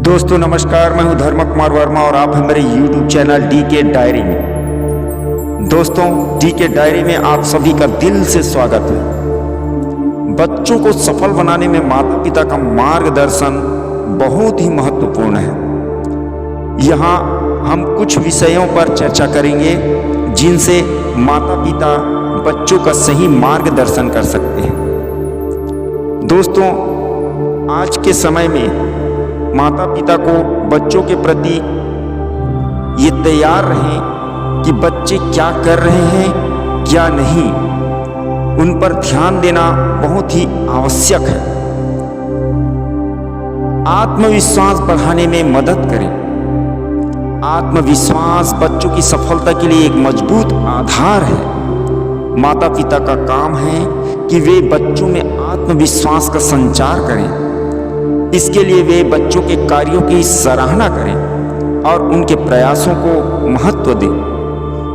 दोस्तों नमस्कार, मैं हूं धर्म कुमार वर्मा और आप हैं मेरे YouTube चैनल DK डायरी में। दोस्तों DK डायरी में आप सभी का दिल से स्वागत है। बच्चों को सफल बनाने में माता पिता का मार्गदर्शन बहुत ही महत्वपूर्ण है। यहाँ हम कुछ विषयों पर चर्चा करेंगे जिनसे माता पिता बच्चों का सही मार्गदर्शन कर सकते हैं। दोस्तों आज के समय में माता पिता को बच्चों के प्रति ये तैयार रहें कि बच्चे क्या कर रहे हैं क्या नहीं, उन पर ध्यान देना बहुत ही आवश्यक है। आत्मविश्वास बढ़ाने में मदद करें। आत्मविश्वास बच्चों की सफलता के लिए एक मजबूत आधार है। माता पिता का काम है कि वे बच्चों में आत्मविश्वास का संचार करें। इसके लिए वे बच्चों के कार्यों की सराहना करें और उनके प्रयासों को महत्व दें।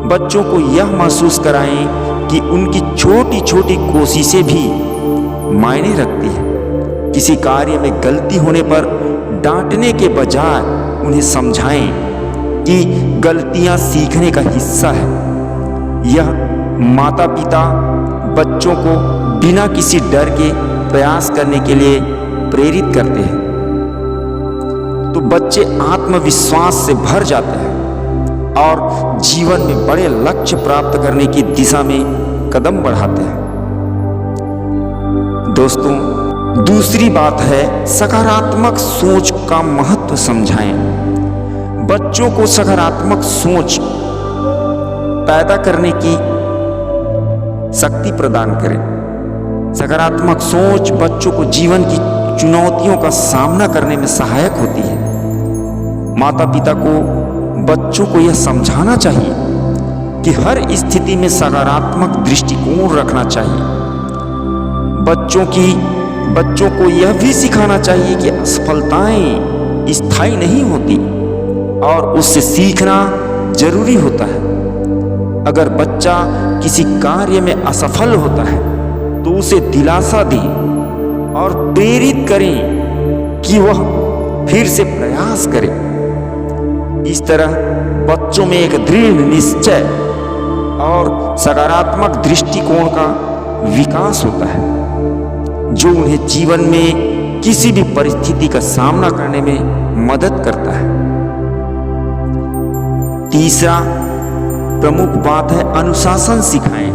बच्चों को यह महसूस कराएं कि उनकी छोटी छोटी कोशिशें भी मायने रखती हैं। किसी कार्य में गलती होने पर डांटने के बजाय उन्हें समझाएं कि गलतियां सीखने का हिस्सा है। यह माता पिता बच्चों को बिना किसी डर के प्रयास करने के लिए प्रेरित करते हैं, तो बच्चे आत्मविश्वास से भर जाते हैं और जीवन में बड़े लक्ष्य प्राप्त करने की दिशा में कदम बढ़ाते हैं। दोस्तों दूसरी बात है सकारात्मक सोच का महत्व समझाएं। बच्चों को सकारात्मक सोच पैदा करने की शक्ति प्रदान करें। सकारात्मक सोच बच्चों को जीवन की चुनौतियों का सामना करने में सहायक होती है। माता पिता को बच्चों को यह समझाना चाहिए कि हर स्थिति में सकारात्मक दृष्टिकोण रखना चाहिए। बच्चों को यह भी सिखाना चाहिए कि असफलताएं स्थायी नहीं होती और उससे सीखना जरूरी होता है। अगर बच्चा किसी कार्य में असफल होता है तो उसे दिलासा दें और प्रेरित करें कि वह फिर से प्रयास करे। इस तरह बच्चों में एक दृढ़ निश्चय और सकारात्मक दृष्टिकोण का विकास होता है जो उन्हें जीवन में किसी भी परिस्थिति का सामना करने में मदद करता है। तीसरा प्रमुख बात है अनुशासन सिखाएं।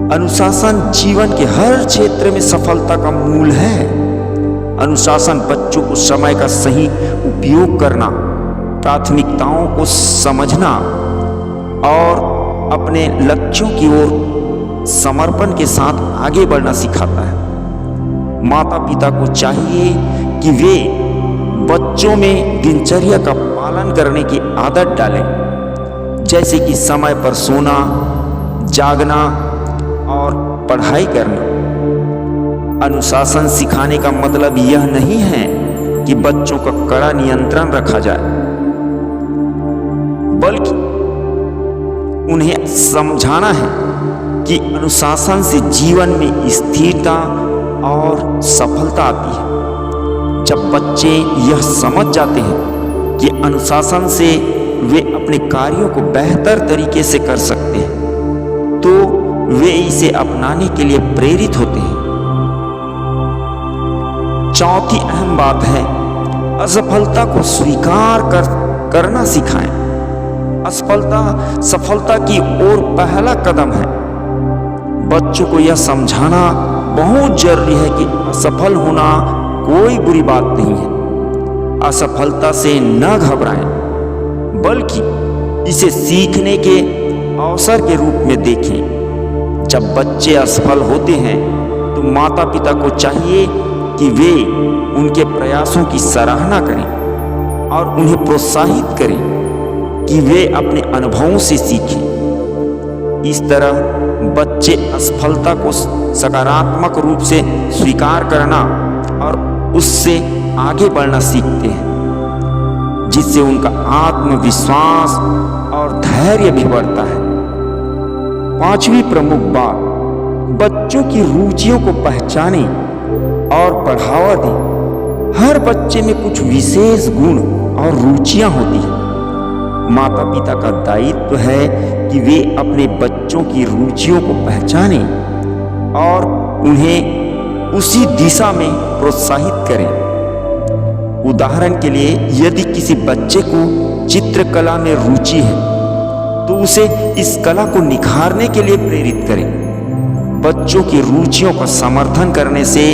अनुशासन जीवन के हर क्षेत्र में सफलता का मूल है। अनुशासन बच्चों को समय का सही उपयोग करना, प्राथमिकताओं को समझना और अपने लक्ष्यों की ओर समर्पण के साथ आगे बढ़ना सिखाता है। माता पिता को चाहिए कि वे बच्चों में दिनचर्या का पालन करने की आदत डालें, जैसे कि समय पर सोना, जागना और पढ़ाई करना। अनुशासन सिखाने का मतलब यह नहीं है कि बच्चों का कड़ा नियंत्रण रखा जाए, बल्कि उन्हें समझाना है कि अनुशासन से जीवन में स्थिरता और सफलता आती है। जब बच्चे यह समझ जाते हैं कि अनुशासन से वे अपने कार्यों को बेहतर तरीके से कर सकते हैं, तो वे इसे अपनाने के लिए प्रेरित होते हैं। चौथी अहम बात है असफलता को स्वीकार करना सिखाएं। असफलता सफलता की ओर पहला कदम है। बच्चों को यह समझाना बहुत जरूरी है कि असफल होना कोई बुरी बात नहीं है। असफलता से न घबराएं, बल्कि इसे सीखने के अवसर के रूप में देखें। जब बच्चे असफल होते हैं तो माता पिता को चाहिए कि वे उनके प्रयासों की सराहना करें और उन्हें प्रोत्साहित करें कि वे अपने अनुभवों से सीखें। इस तरह बच्चे असफलता को सकारात्मक रूप से स्वीकार करना और उससे आगे बढ़ना सीखते हैं, जिससे उनका आत्मविश्वास और धैर्य भी बढ़ता है। पांचवी प्रमुख बात बच्चों की रुचियों को पहचानें और बढ़ावा दें। हर बच्चे में कुछ विशेष गुण और रुचियां होती हैं। माता पिता का दायित्व है कि वे अपने बच्चों की रुचियों को पहचानें और उन्हें उसी दिशा में प्रोत्साहित करें। उदाहरण के लिए, यदि किसी बच्चे को चित्रकला में रुचि है तो उसे इस कला को निखारने के लिए प्रेरित करें। बच्चों की रुचियों का समर्थन करने से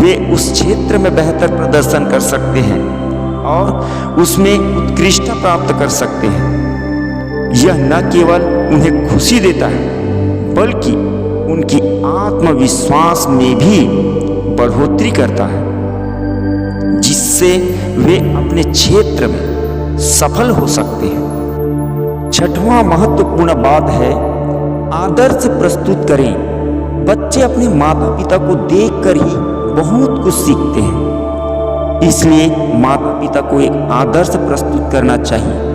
वे उस क्षेत्र में बेहतर प्रदर्शन कर सकते हैं और उसमें उत्कृष्टता प्राप्त कर सकते हैं। यह न केवल उन्हें खुशी देता है बल्कि उनकी आत्मविश्वास में भी बढ़ोतरी करता है, जिससे वे अपने क्षेत्र में सफल हो सकते हैं। छठवां महत्वपूर्ण बात है, आदर्श प्रस्तुत करें। बच्चे अपने माता पिता को देखकर ही बहुत कुछ सीखते हैं, इसलिए माता पिता को एक आदर्श प्रस्तुत करना चाहिए।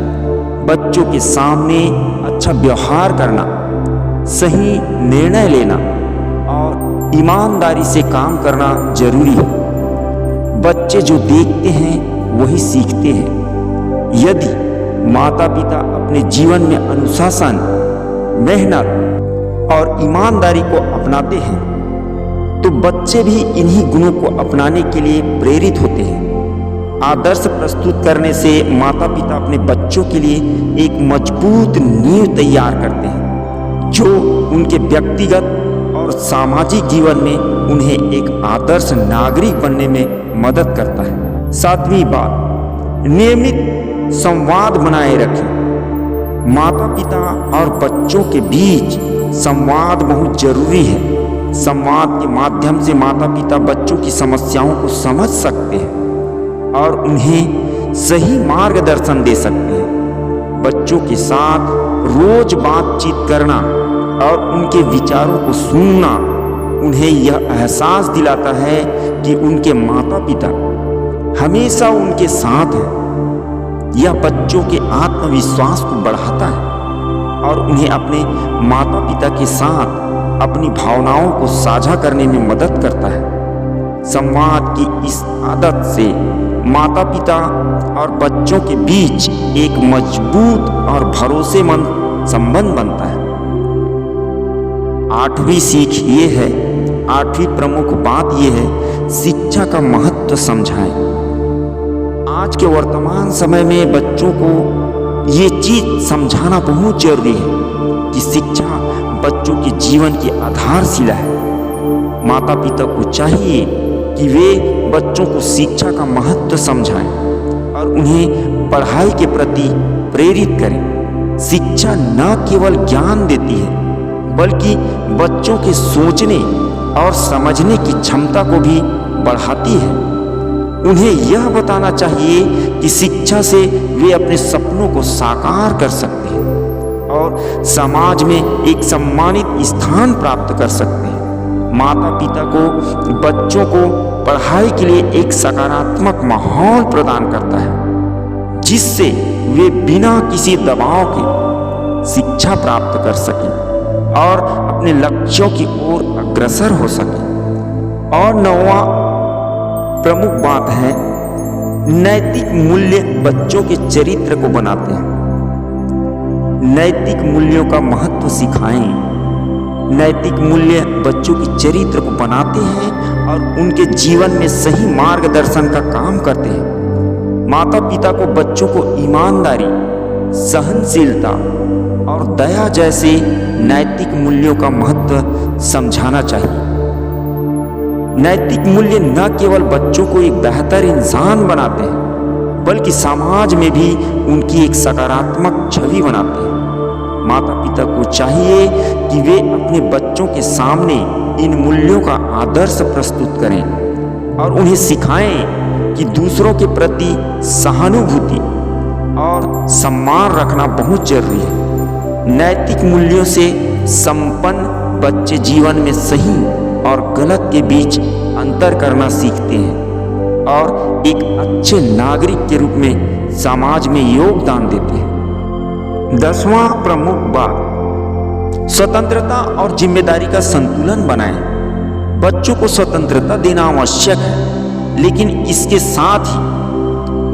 बच्चों के सामने अच्छा व्यवहार करना, सही निर्णय लेना और ईमानदारी से काम करना जरूरी है। बच्चे जो देखते हैं वही सीखते हैं। यदि माता पिता अपने जीवन में अनुशासन, मेहनत और ईमानदारी को अपनाते हैं तो बच्चे भी इन्हीं गुणों को अपनाने के लिए प्रेरित होते हैं। आदर्श प्रस्तुत करने से माता पिता अपने बच्चों के लिए एक मजबूत नींव तैयार करते हैं, जो उनके व्यक्तिगत और सामाजिक जीवन में उन्हें एक आदर्श नागरिक बनने में मदद करता है। सातवीं बात, नियमित संवाद बनाए रखें। माता पिता और बच्चों के बीच संवाद बहुत जरूरी है। संवाद के माध्यम से माता पिता बच्चों की समस्याओं को समझ सकते हैं और उन्हें सही मार्गदर्शन दे सकते हैं। बच्चों के साथ रोज बातचीत करना और उनके विचारों को सुनना उन्हें यह एहसास दिलाता है कि उनके माता पिता हमेशा उनके साथ हैं। यह बच्चों के आत्मविश्वास को बढ़ाता है और उन्हें अपने माता पिता के साथ अपनी भावनाओं को साझा करने में मदद करता है। संवाद की इस आदत से माता पिता और बच्चों के बीच एक मजबूत और भरोसेमंद संबंध बनता है। आठवीं सीख ये है, आठवीं प्रमुख बात ये है, शिक्षा का महत्व समझाएं। आज के वर्तमान समय में बच्चों को ये चीज समझाना बहुत जरूरी है कि शिक्षा बच्चों के जीवन की आधारशिला है। माता पिता को चाहिए कि वे बच्चों को शिक्षा का महत्व समझाएं और उन्हें पढ़ाई के प्रति प्रेरित करें। शिक्षा न केवल ज्ञान देती है बल्कि बच्चों के सोचने और समझने की क्षमता को भी बढ़ाती है। उन्हें यह बताना चाहिए कि शिक्षा से वे अपने सपनों को साकार कर सकते हैं और समाज में एक सम्मानित स्थान प्राप्त कर सकते हैं। माता पिता को बच्चों को पढ़ाई के लिए एक सकारात्मक माहौल प्रदान करता है, जिससे वे बिना किसी दबाव के शिक्षा प्राप्त कर सकें और अपने लक्ष्यों की ओर अग्रसर हो सकें। और नौवां प्रमुख बात है, नैतिक मूल्य बच्चों के चरित्र को बनाते हैं। नैतिक मूल्यों का महत्व सिखाएं। नैतिक मूल्य बच्चों के चरित्र को बनाते हैं और उनके जीवन में सही मार्गदर्शन का काम करते हैं। माता पिता को बच्चों को ईमानदारी, सहनशीलता और दया जैसे नैतिक मूल्यों का महत्व समझाना चाहिए। नैतिक मूल्य न केवल बच्चों को एक बेहतर इंसान बनाते हैं बल्कि समाज में भी उनकी एक सकारात्मक छवि बनाते हैं। माता पिता को चाहिए कि वे अपने बच्चों के सामने इन मूल्यों का आदर्श प्रस्तुत करें और उन्हें सिखाएं कि दूसरों के प्रति सहानुभूति और सम्मान रखना बहुत जरूरी है। नैतिक मूल्यों से संपन्न बच्चे जीवन में सही और गलत के बीच अंतर करना सीखते हैं और एक अच्छे नागरिक के रूप में समाज में योगदान देते हैं। 10वां प्रमुख बात, स्वतंत्रता और जिम्मेदारी का संतुलन बनाएं। बच्चों को स्वतंत्रता देना आवश्यक है, लेकिन इसके साथ ही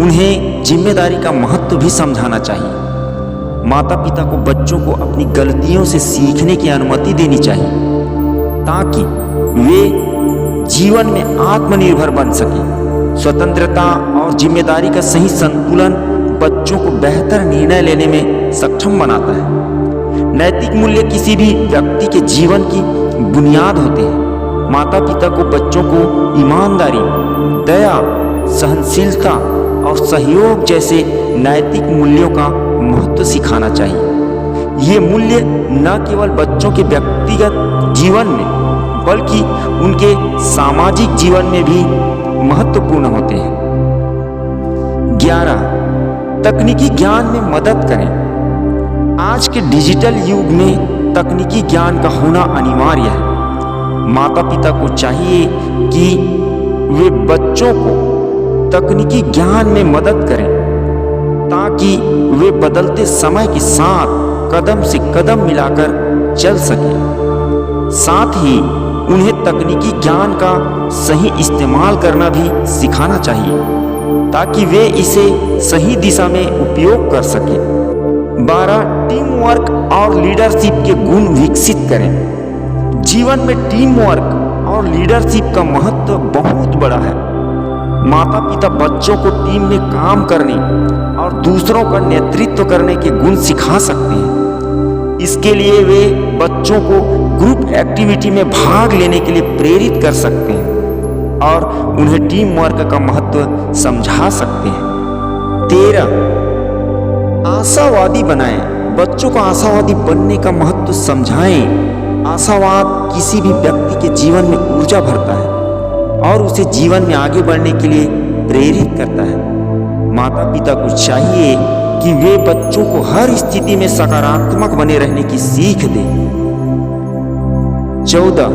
उन्हें जिम्मेदारी का महत्व भी समझाना चाहिए। माता पिता को बच्चों को अपनी गलतियों से सीखने की अनुमति देनी चाहिए ताकि वे जीवन में आत्मनिर्भर बन सके। स्वतंत्रता और जिम्मेदारी का सही संतुलन बच्चों को बेहतर निर्णय लेने में सक्षम बनाता है। नैतिक मूल्य किसी भी व्यक्ति के जीवन की बुनियाद होते हैं। माता पिता को बच्चों को ईमानदारी, दया, सहनशीलता और सहयोग जैसे नैतिक मूल्यों का महत्व सिखाना चाहिए। ये मूल्य न केवल बच्चों के व्यक्तिगत जीवन में बल्कि उनके सामाजिक जीवन में भी महत्वपूर्ण होते हैं। 11. तकनीकी ज्ञान में मदद करें। आज के डिजिटल युग में तकनीकी ज्ञान का होना अनिवार्य है। माता पिता को चाहिए कि वे बच्चों को तकनीकी ज्ञान में मदद करें ताकि वे बदलते समय के साथ कदम से कदम मिलाकर चल सकें। साथ ही उन्हें तकनीकी ज्ञान का सही इस्तेमाल करना भी सिखाना चाहिए ताकि वे इसे सही दिशा में उपयोग कर सकें। 12. टीम वर्क और लीडरशिप के गुण विकसित करें। जीवन में टीम वर्क और लीडरशिप का महत्व बहुत बड़ा है। माता पिता बच्चों को टीम में काम करने और दूसरों का नेतृत्व करने के गुण सिखा सकते हैं। इसके लिए वे बच्चों को ग्रुप एक्टिविटी में भाग लेने के लिए प्रेरित कर सकते हैं और उन्हें टीम वर्क का महत्व समझा सकते हैं। 13. आशावादी बनाएं। बच्चों को आशावादी बनने का महत्व समझाएं। आशावाद किसी भी व्यक्ति के जीवन में ऊर्जा भरता है और उसे जीवन में आगे बढ़ने के लिए प्रेरित करता है। माता पिता को चाहिए कि वे बच्चों को हर स्थिति में सकारात्मक बने रहने की सीख दें। 14.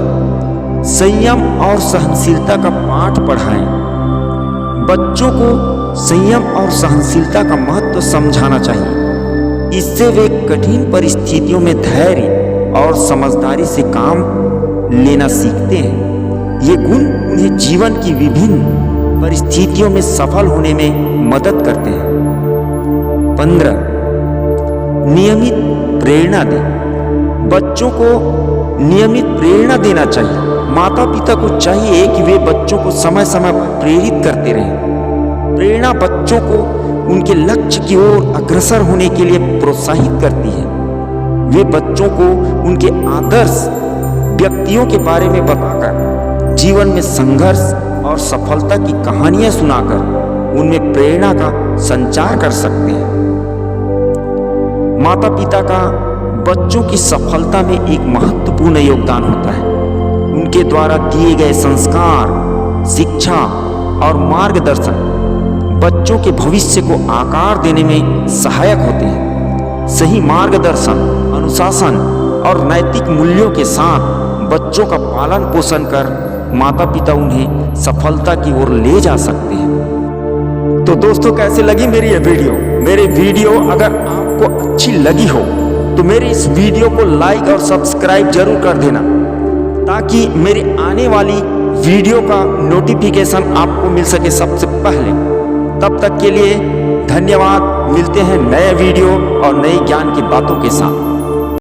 संयम और सहनशीलता का पाठ पढ़ाएं। बच्चों को संयम और सहनशीलता का महत्व समझाना चाहिए। इससे वे कठिन परिस्थितियों में धैर्य और समझदारी से काम लेना सीखते हैं। ये गुण उन्हें जीवन की विभिन्न परिस्थितियों में सफल होने में मदद करते हैं। 15. नियमित प्रेरणा दें। बच्चों को नियमित प्रेरणा देना चाहिए। माता पिता को चाहिए कि वे बच्चों को समय समय पर प्रेरित करते रहें। प्रेरणा बच्चों को उनके लक्ष्य की ओर अग्रसर होने के लिए प्रोत्साहित करती है। वे बच्चों को उनके आदर्श व्यक्तियों के बारे में बताकर जीवन में संघर्ष और सफलता की कहानियां सुनाकर उनमें प्रेरणा का संचार कर सकते हैं। माता पिता का बच्चों की सफलता में एक महत्वपूर्ण योगदान होता है। उनके द्वारा दिए गए संस्कार, शिक्षा और मार्गदर्शन बच्चों के भविष्य को आकार देने में सहायक होते हैं। सही मार्गदर्शन, अनुशासन और नैतिक मूल्यों के साथ बच्चों का पालन पोषण कर माता पिता उन्हें सफलता की ओर ले जा सकते हैं। तो दोस्तों, कैसे लगी मेरी ये वीडियो? मेरी वीडियो अगर आपको अच्छी लगी हो तो मेरे इस वीडियो को लाइक और सब्सक्राइब जरूर कर देना ताकि मेरी आने वाली वीडियो का नोटिफिकेशन आपको मिल सके सबसे पहले। तब तक के लिए धन्यवाद। मिलते हैं नए वीडियो और नई ज्ञान की बातों के साथ।